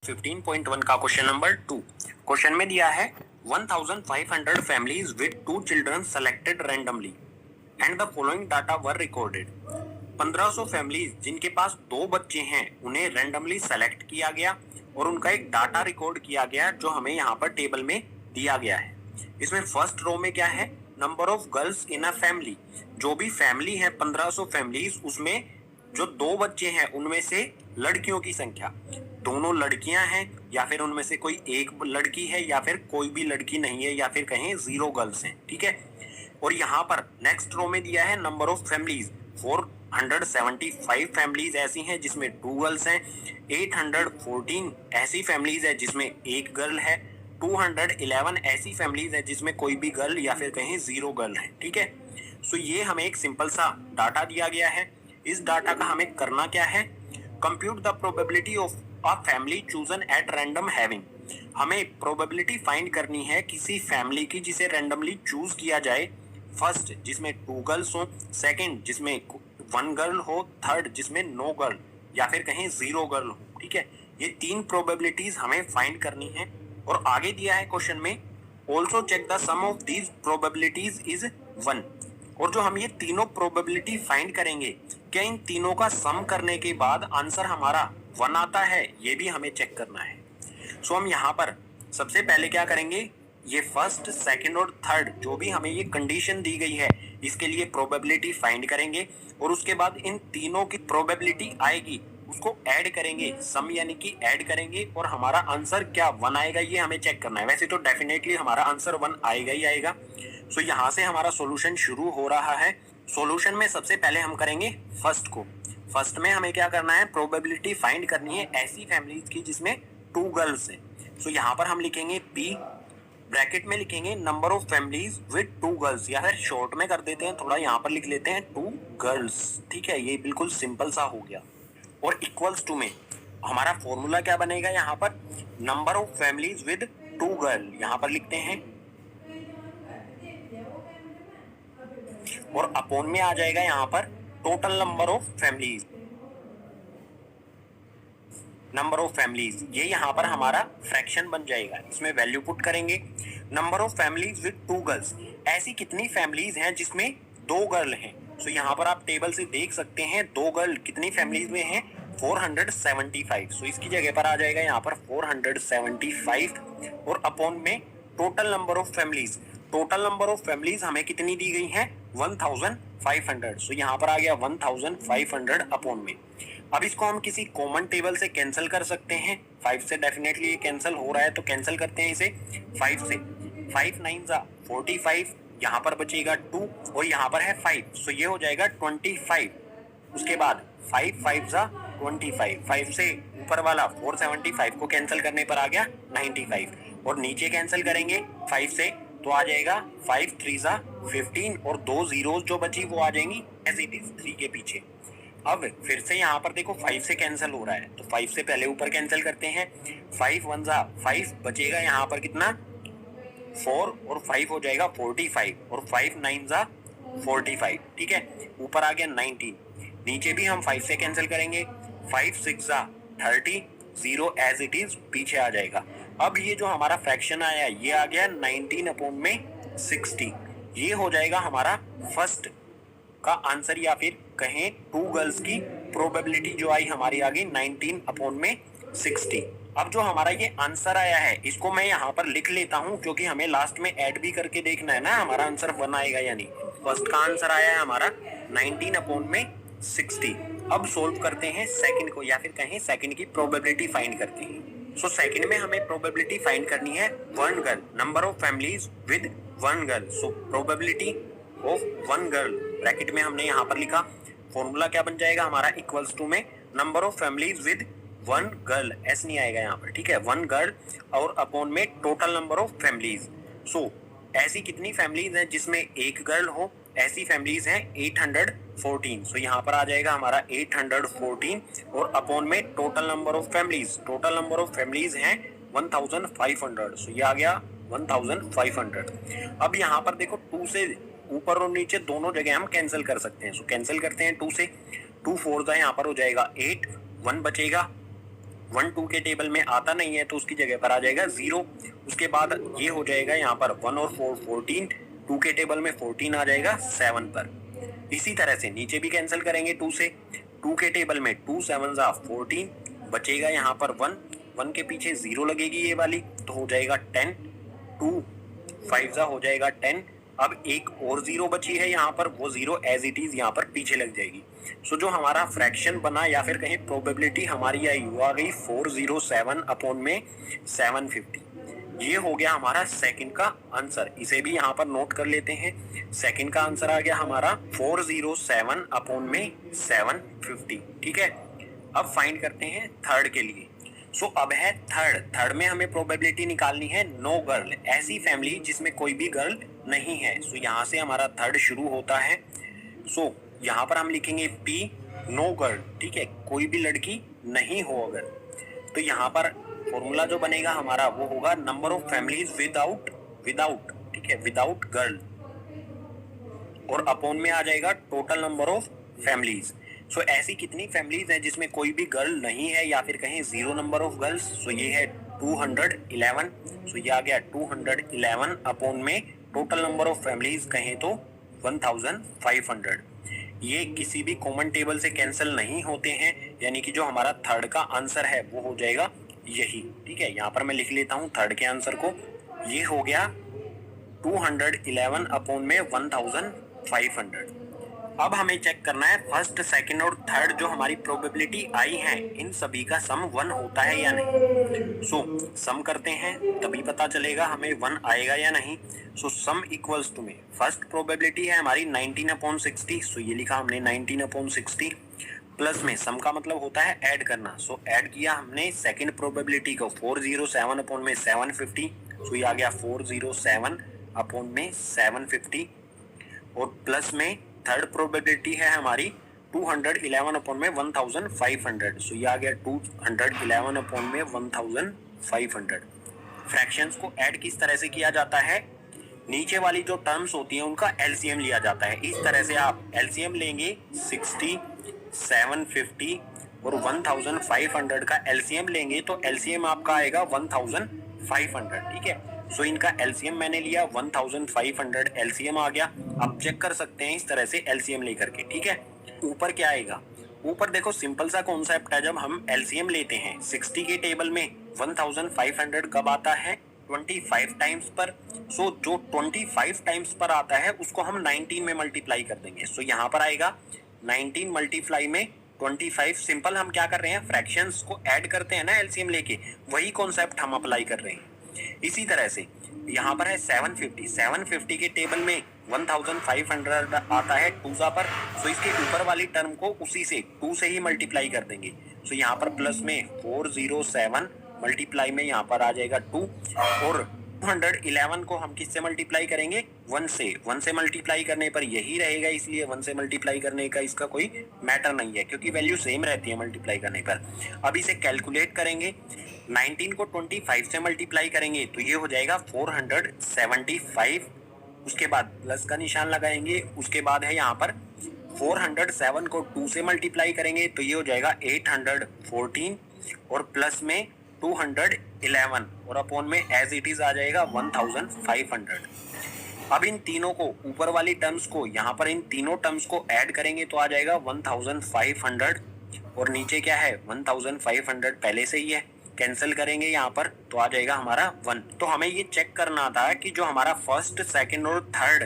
15.1 का question number 2। Question में दिया है 1500 families with 2 children selected randomly and the following data were recorded. 1500 families जिनके पास 2 बच्चे हैं उन्हें रैंडमली सेलेक्ट किया गया और उनका एक डाटा रिकॉर्ड किया गया जो हमें यहाँ पर टेबल में दिया गया है। इसमें फर्स्ट रो में क्या है, number of girls in a family. जो भी फैमिली है 1500 फैमिलीज, उसमें जो 2 बच्चे हैं उनमें से लड़कियों की संख्या, दोनों लड़कियां हैं या फिर उनमें से कोई एक लड़की है या फिर कोई भी लड़की नहीं है या फिर कहें 0 गर्ल्स हैं, ठीक है। और यहाँ पर नेक्स्ट रो में दिया है नंबर ऑफ फैमिलीज। 475 फैमिलीज ऐसी हैं जिसमें 2 गर्ल्स हैं, 814 ऐसी फैमिलीज है जिसमें एक गर्ल है, 211 ऐसी फैमिलीज है जिसमें कोई भी गर्ल या फिर कहें 0 गर्ल है, ठीक है। सो ये हमें एक सिंपल सा डाटा दिया गया है। इस डाटा का हमें करना क्या है, compute the probability of a family chosen at random having. हमें प्रोबेबिलिटी फाइंड करनी है किसी फैमिली की जिसे रैंडमली चूज किया जाए। फर्स्ट जिसमें 2 गर्ल्स हो, सेकंड जिसमें 1 गर्ल हो, थर्ड जिसमें नो गर्ल या फिर कहें 0 गर्ल हो, ठीक है। ये 3 प्रोबेबिलिटीज हमें फाइंड करनी है। और आगे दिया है क्वेश्चन में, also check the sum of these probabilities is 1। और जो हम ये तीनों प्रोबेबिलिटी फाइंड करेंगे, क्या इन तीनों का सम करने के बाद आंसर हमारा 1 आता है, ये भी हमें चेक करना है। सो हम यहाँ पर सबसे पहले क्या करेंगे, ये फर्स्ट, सेकंड और थर्ड जो भी हमें ये कंडीशन दी गई है इसके लिए प्रोबेबिलिटी फाइंड करेंगे और उसके बाद इन तीनों की प्रोबेबिलिटी आएगी उसको ऐड करेंगे, सम यानी कि ऐड करेंगे और हमारा आंसर क्या 1 आएगा, ये हमें चेक करना है। वैसे तो डेफिनेटली हमारा आंसर 1 आएगा ही आएगा। सो यहाँ से हमारा सॉल्यूशन शुरू हो रहा है। सॉल्यूशन में सबसे पहले हम करेंगे फर्स्ट को। फर्स्ट में हमें क्या करना है, प्रोबेबिलिटी फाइंड करनी है ऐसी फैमिलीज की जिसमें 2 गर्ल्स हैं। सो यहाँ पर हम लिखेंगे P, ब्रैकेट में लिखेंगे number of families with 2 girls, या फिर शॉर्ट में कर देते हैं थोड़ा, यहाँ पर लिख लेते हैं 2 गर्ल्स, ठीक है। ये बिल्कुल सिंपल सा हो गया। और इक्वल्स टू में हमारा फॉर्मूला क्या बनेगा, यहाँ पर number of families with 2 girl, यहाँ पर लिखते हैं और अपॉन में आ जाएगा यहाँ पर total number of families. Number of families ये यहाँ पर हमारा फ्रैक्शन बन जाएगा, इसमें वैल्यू पुट करेंगे। Number of families with 2 girls, ऐसी कितनी फैमिलीज हैं जिसमें 2 गर्ल हैं। सो यहाँ पर आप टेबल से देख सकते हैं 2 गर्ल कितनी फैमिलीज में हैं, 475। सो इसकी जगह पर आ जाएगा यहाँ पर 475 और अपॉन में total number of families. Total number of families हमें कितनी दी गई हैं, 1500। सो यहाँ पर आ गया 1500 अपॉन में। अब इसको हम किसी कॉमन टेबल से कैंसिल कर सकते हैं। 5 से डेफिनेटली ये कैंसिल हो रहा है तो कैंसिल करते हैं इसे 5 से। 5 9 45, यहाँ पर बचेगा 2 और यहाँ पर है 5, सो ये हो जाएगा 25। उसके बाद 5 5 25, 5 से ऊपर वाला 475 को कैंसिल करने पर आ गया 95 और नीचे कैंसिल करेंगे 5 से तो आ जाएगा 5 3 15 और 2 जीरोस जो बची वो आ जाएंगी एज इट इज 3 के पीछे। अब फिर से यहाँ पर देखो 5 से कैंसिल हो रहा है तो 5 से पहले ऊपर कैंसिल करते हैं। 5 1 5 बचेगा यहाँ पर कितना 4 और 5 हो जाएगा 45 और 5 9 45, ठीक है। ऊपर आ गया 19, नीचे भी हम 5 से कैंसिल करेंगे। 5 6 30, 0 एज इट इज पीछे आ जाएगा। अब ये जो हमारा फ्रैक्शन आया ये आ गया 19 अपॉन में 60, ये हो जाएगा हमारा फर्स्ट का आंसर, या फिर कहें 2 गर्ल्स की प्रोबेबिलिटी जो आई हमारी आ गई 19 अपॉन में 60। अब जो हमारा ये आंसर आया है इसको मैं यहाँ पर लिख लेता हूँ क्योंकि हमें लास्ट में ऐड भी करके देखना है ना हमारा आंसर 1 आएगा यानी। फर्स्ट का आंसर आया है हमारा 19 अपॉन में 60। अब सोल्व करते हैं सेकंड को, या फिर कहें सेकंड की प्रोबेबिलिटी फाइंड करते हैं। सो सेकंड में हमें प्रोबेबिलिटी फाइंड करनी है 1 girl, number of families with 1 girl. So probability of 1 girl bracket में हमने यहाँ पर लिखा, फॉर्मूला क्या बन जाएगा हमारा, इक्वल्स टू में number of families with 1 girl, S नहीं आएगा यहाँ पर, ठीक है, 1 गर्ल और अपॉन में टोटल नंबर ऑफ फैमिलीज। सो ऐसी कितनी फैमिलीज हैं जिसमें एक गर्ल हो, ऐसी फैमिलीज हैं 814। सो यहाँ पर आ जाएगा हमारा 814 और अपॉन में total number of families. Total number of families हैं 1500। सो ये आ गया 1500। अब यहाँ पर देखो 2 से ऊपर और नीचे दोनों जगह हम कैंसिल कर सकते हैं। सो कैंसिल करते हैं 2 से, 2 4 यहाँ पर हो जाएगा 8, 1 बचेगा 1 2 के टेबल में आता नहीं है तो उसकी जगह पर आ जाएगा 0। उसके बाद ये हो जाएगा यहाँ पर 1 और 4 14, 2 के टेबल में 14 आ जाएगा 7 पर। इसी तरह से नीचे भी कैंसिल करेंगे 2 से, 2 के टेबल में 2 7 14, बचेगा यहाँ पर 1, 1 के पीछे 0 लगेगी ये वाली तो हो जाएगा 10, 2 5 हो जाएगा 10। अब एक और 0 बची है यहाँ पर, वो 0 एज इट इज यहाँ पर पीछे लग जाएगी। सो जो हमारा फ्रैक्शन बना या फिर कहीं प्रोबेबिलिटी हमारी आई वो आ गई 407 अपॉन में 750। ये हो गया हमारा सेकंड का आंसर। इसे भी यहाँ पर नोट कर लेते हैं। सेकंड का आंसर आ गया हमारा 407 अपॉन में 750। ठीक है, अब फाइंड करते हैं थर्ड के लिए। सो अब है थर्ड में हमें प्रोबेबिलिटी निकालनी है नो गर्ल, ऐसी फैमिली जिसमें कोई भी गर्ल नहीं है। सो यहाँ से हमारा थर्ड शुरू होता है। सो यहाँ पर हम लिखेंगे P नो गर्ल, ठीक है, कोई भी लड़की नहीं हो अगर, तो यहाँ पर फॉर्मूला जो बनेगा हमारा वो होगा नंबर ऑफ फैमिलीज विदाउट, ठीक है, विदाउट गर्ल, और अपॉन में आ जाएगा टोटल नंबर ऑफ फैमिलीज। सो ऐसी कितनी फैमिलीज हैं जिसमें कोई भी गर्ल नहीं है या फिर कहीं 0 नंबर ऑफ गर्ल्स। सो ये है 211। सो ये आ गया 211 अपॉन में टोटल नंबर ऑफ फैमिलीज कहें तो 1500। ये किसी भी कॉमन टेबल से कैंसिल नहीं होते हैं, यानी कि जो हमारा थर्ड का आंसर है वो हो जाएगा यही। ठीक है, यहाँ पर मैं लिख लेता हूँ थर्ड के आंसर को। ये हो गया 211 अपॉन में 1500। अब हमें चेक करना है फर्स्ट, सेकंड और थर्ड जो हमारी प्रोबेबिलिटी आई है इन सभी का सम 1 होता है या नहीं। सो सम करते हैं तभी पता चलेगा हमें 1 आएगा या नहीं। सो सम इक्वल्स टू में फर्स्ट प्रोबेबिलिटी है हमारी 19/60। सो ये लिखा हमने 19/60, प्लस में सम का मतलब होता है ऐड करना। सो ऐड किया हमने सेकंड प्रोबेबिलिटी को 407 अपॉन में 750। सो ये आ गया 407 अपॉन में 750, और प्लस में थर्ड प्रोबेबिलिटी है हमारी 211 अपॉन में 1500। सो ये आ गया 211 अपॉन में 1500। फ्रैक्शंस को ऐड किस तरह से किया जाता है, नीचे वाली जो टर्म्स होती हैं उनका एलसीएम लिया जाता है। इस तरह से आप एलसीएम लेंगे 60, 750 और 1500 का एलसीएम लेंगे तो एलसीएम आपका आएगा 1500। ठीक है, सो इनका एलसीएम मैंने लिया 1500 एलसीएम आ गया। आप चेक कर सकते हैं इस तरह से एलसीएम लेकर के। ठीक है, ऊपर क्या आएगा, ऊपर देखो सिंपल सा कॉन्सेप्ट है, जब हम एलसीएम लेते हैं 60 के टेबल में 1500 कब आता है 25 टाइम्स पर। सो जो 25 टाइम्स पर आता है उसको हम 19 में मल्टीप्लाई कर देंगे। सो यहाँ पर आएगा 19 मल्टीप्लाई में 25। सिंपल हम क्या कर रहे हैं, फ्रैक्शंस को ऐड करते हैं ना एलसीएम लेके, वही कॉन्सेप्ट हम अप्लाई कर रहे हैं। इसी तरह से यहाँ पर है 750 के टेबल में 1500 आता है 2 पर। सो इसके ऊपर वाली टर्म को उसी से 2 से ही मल्टीप्लाई कर देंगे। सो यहाँ पर प्लस में 407 मल्टीप्लाई में यहाँ पर आ जाएगा 2, और 211 को हम किससे मल्टीप्लाई करेंगे 1 से। 1 से मल्टीप्लाई करने पर यही रहेगा, इसलिए 1 से मल्टीप्लाई करने का इसका कोई मैटर नहीं है क्योंकि वैल्यू सेम रहती है मल्टीप्लाई करने पर। अब इसे कैलकुलेट करेंगे, 19 को 25 से मल्टीप्लाई करेंगे तो ये हो जाएगा 475। उसके बाद प्लस का निशान लगाएंगे। उसके बाद है यहाँ पर 407 को 2 से मल्टीप्लाई करेंगे तो ये हो जाएगा 814, और प्लस में 211 और अपॉन में एज इट इज आ जाएगा 1500। अब इन तीनों को, ऊपर वाली टर्म्स को, यहाँ पर इन तीनों टर्म्स को ऐड करेंगे तो आ जाएगा 1500, और नीचे क्या है 1500 पहले से ही है, कैंसिल करेंगे यहाँ पर तो आ जाएगा हमारा 1। तो हमें ये चेक करना था कि जो हमारा फर्स्ट, सेकंड और थर्ड